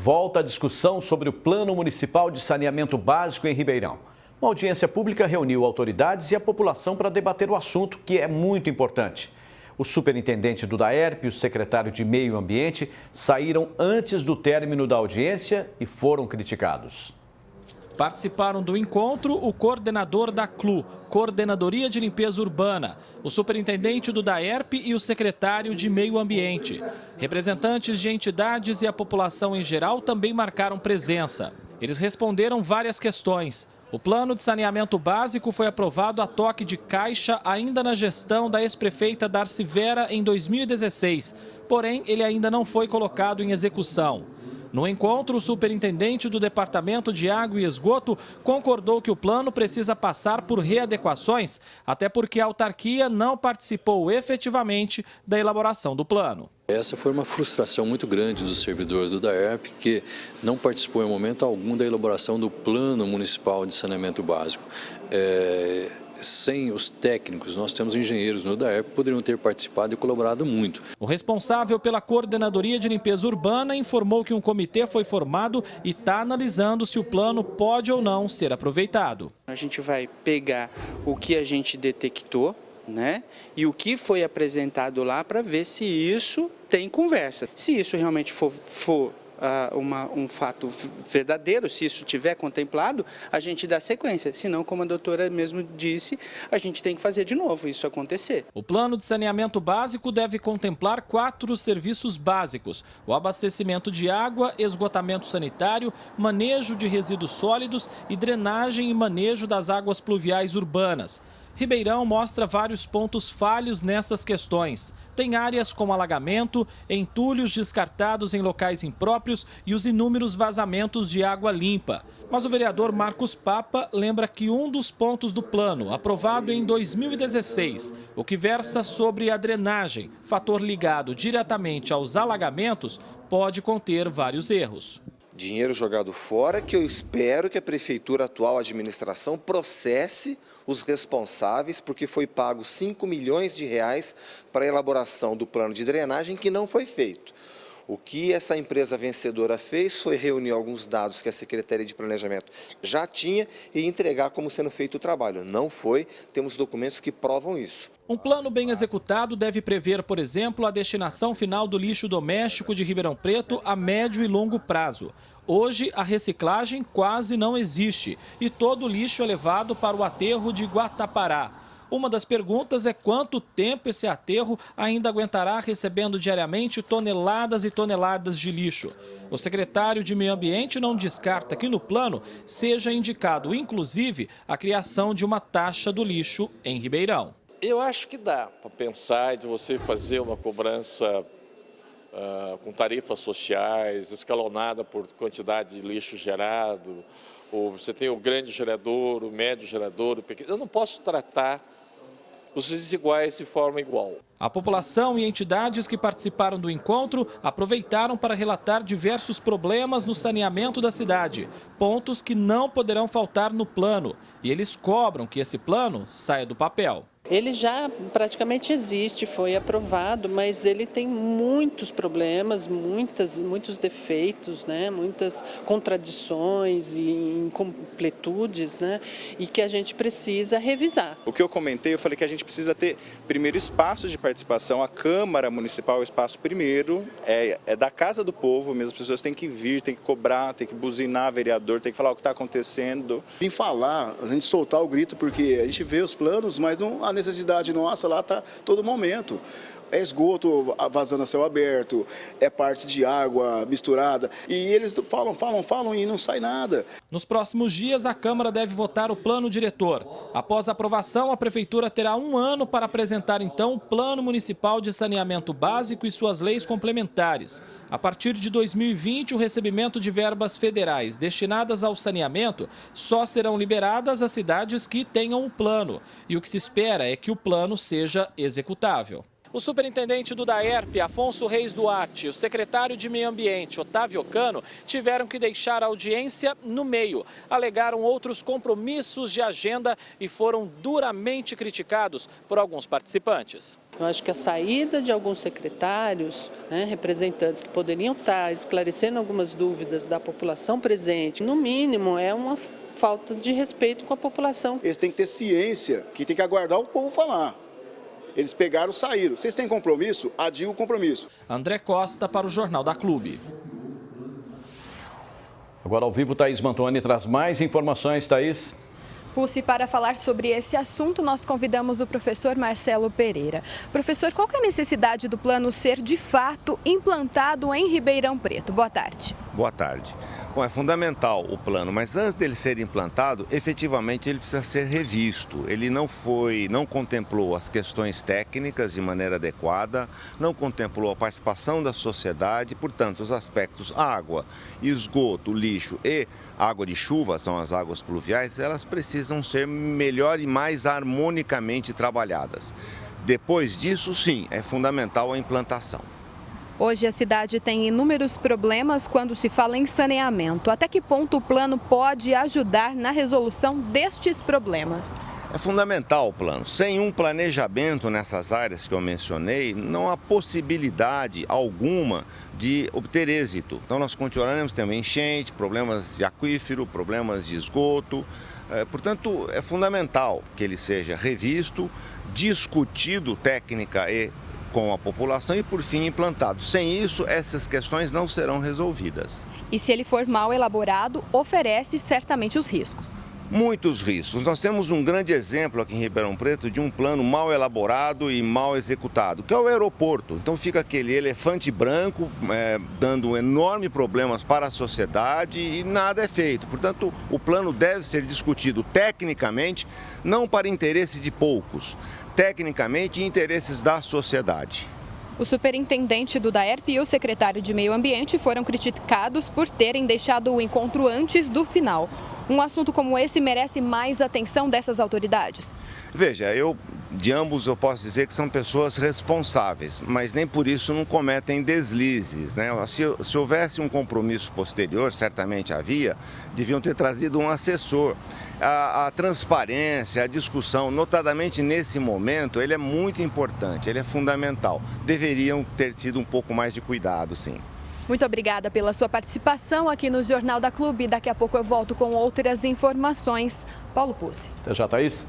Volta a discussão sobre o Plano Municipal de Saneamento Básico em Ribeirão. Uma audiência pública reuniu autoridades e a população para debater o assunto, que é muito importante. O superintendente do DAERP e o secretário de Meio Ambiente saíram antes do término da audiência e foram criticados. Participaram do encontro o coordenador da CLU, Coordenadoria de Limpeza Urbana, o superintendente do DAERP e o secretário de Meio Ambiente. Representantes de entidades e a população em geral também marcaram presença. Eles responderam várias questões. O plano de saneamento básico foi aprovado a toque de caixa ainda na gestão da ex-prefeita Darcy Vera em 2016, porém ele ainda não foi colocado em execução. No encontro, o superintendente do Departamento de Água e Esgoto concordou que o plano precisa passar por readequações, até porque a autarquia não participou efetivamente da elaboração do plano. Essa foi uma frustração muito grande dos servidores do DAERP, que não participou em momento algum da elaboração do Plano Municipal de Saneamento Básico. Sem os técnicos, nós temos engenheiros no DAERP que poderiam ter participado e colaborado muito. O responsável pela Coordenadoria de Limpeza Urbana informou que um comitê foi formado e está analisando se o plano pode ou não ser aproveitado. A gente vai pegar o que a gente detectou, né, e o que foi apresentado lá para ver se isso tem conversa. Se isso realmente for um fato verdadeiro, se isso tiver contemplado, a gente dá sequência. Senão, como a doutora mesmo disse, a gente tem que fazer de novo isso acontecer. O plano de saneamento básico deve contemplar 4 serviços básicos: o abastecimento de água, esgotamento sanitário, manejo de resíduos sólidos e drenagem e manejo das águas pluviais urbanas. Ribeirão mostra vários pontos falhos nessas questões. Tem áreas com alagamento, entulhos descartados em locais impróprios e os inúmeros vazamentos de água limpa. Mas o vereador Marcos Papa lembra que um dos pontos do plano, aprovado em 2016, o que versa sobre a drenagem, fator ligado diretamente aos alagamentos, pode conter vários erros. Dinheiro jogado fora que eu espero que a prefeitura, a atual administração, processe os responsáveis, porque foi pago 5 milhões de reais para a elaboração do plano de drenagem que não foi feito. O que essa empresa vencedora fez foi reunir alguns dados que a Secretaria de Planejamento já tinha e entregar como sendo feito o trabalho. Não foi, temos documentos que provam isso. Um plano bem executado deve prever, por exemplo, a destinação final do lixo doméstico de Ribeirão Preto a médio e longo prazo. Hoje, a reciclagem quase não existe e todo o lixo é levado para o aterro de Guatapará. Uma das perguntas é quanto tempo esse aterro ainda aguentará recebendo diariamente toneladas e toneladas de lixo. O secretário de Meio Ambiente não descarta que no plano seja indicado, inclusive, a criação de uma taxa do lixo em Ribeirão. Eu acho que dá para pensar de você fazer uma cobrança com tarifas sociais, escalonada por quantidade de lixo gerado, ou você tem o grande gerador, o médio gerador, o pequeno. Eu não posso tratar os desiguais de forma igual. A população e entidades que participaram do encontro aproveitaram para relatar diversos problemas no saneamento da cidade, pontos que não poderão faltar no plano, e eles cobram que esse plano saia do papel. Ele já praticamente existe, foi aprovado, mas ele tem muitos problemas, muitos defeitos, né? Muitas contradições e incompletudes, né? E que a gente precisa revisar. O que eu comentei, eu falei que a gente precisa ter primeiro espaços de participação. A Câmara Municipal é o espaço primeiro, é da casa do povo mesmo, as pessoas têm que vir, têm que cobrar, têm que buzinar vereador, têm que falar o que está acontecendo. Em falar, a gente soltar o grito, porque a gente vê os planos, mas não, a necessidade nossa lá está todo momento. É esgoto vazando a céu aberto, é parte de água misturada. E eles falam e não sai nada. Nos próximos dias, a Câmara deve votar o plano diretor. Após a aprovação, a Prefeitura terá 1 ano para apresentar, então, o Plano Municipal de Saneamento Básico e suas leis complementares. A partir de 2020, o recebimento de verbas federais destinadas ao saneamento só serão liberadas às cidades que tenham um plano. E o que se espera é que o plano seja executável. O superintendente do DAERP, Afonso Reis Duarte, e o secretário de Meio Ambiente, Otávio Cano, tiveram que deixar a audiência no meio. Alegaram outros compromissos de agenda e foram duramente criticados por alguns participantes. Eu acho que a saída de alguns secretários, representantes que poderiam estar esclarecendo algumas dúvidas da população presente, no mínimo é uma falta de respeito com a população. Eles têm que ter ciência, que tem que aguardar o povo falar. Eles pegaram, saíram. Vocês têm compromisso? Adia o compromisso. André Costa para o Jornal da Clube. Agora ao vivo, Thaís Mantuani traz mais informações. Thaís. Pussi, para falar sobre esse assunto, nós convidamos o professor Marcelo Pereira. Professor, qual que é a necessidade do plano ser de fato implantado em Ribeirão Preto? Boa tarde. Boa tarde. Bom, é fundamental o plano, mas antes dele ser implantado, efetivamente ele precisa ser revisto. Ele não contemplou as questões técnicas de maneira adequada, não contemplou a participação da sociedade, portanto, os aspectos água, esgoto, lixo e água de chuva, são as águas pluviais, elas precisam ser melhor e mais harmonicamente trabalhadas. Depois disso, sim, é fundamental a implantação. Hoje a cidade tem inúmeros problemas quando se fala em saneamento. Até que ponto o plano pode ajudar na resolução destes problemas? É fundamental o plano. Sem um planejamento nessas áreas que eu mencionei, não há possibilidade alguma de obter êxito. Então nós continuaremos tendo enchente, problemas de aquífero, problemas de esgoto. Portanto, é fundamental que ele seja revisto, discutido técnica e com a população e, por fim, implantado. Sem isso, essas questões não serão resolvidas. E se ele for mal elaborado, oferece certamente os riscos. Muitos riscos. Nós temos um grande exemplo aqui em Ribeirão Preto de um plano mal elaborado e mal executado, que é o aeroporto. Então fica aquele elefante branco, dando enormes problemas para a sociedade e nada é feito. Portanto, o plano deve ser discutido tecnicamente, não para interesse de poucos, tecnicamente e interesses da sociedade. O superintendente do DAERP e o secretário de Meio Ambiente foram criticados por terem deixado o encontro antes do final. Um assunto como esse merece mais atenção dessas autoridades? Veja, de ambos eu posso dizer que são pessoas responsáveis, mas nem por isso não cometem deslizes, né? Se houvesse um compromisso posterior, certamente havia, deviam ter trazido um assessor. A transparência, a discussão, notadamente nesse momento, ele é muito importante, ele é fundamental. Deveriam ter tido um pouco mais de cuidado, sim. Muito obrigada pela sua participação aqui no Jornal da Clube. Daqui a pouco eu volto com outras informações. Paulo Pussi. Até já, Thaís.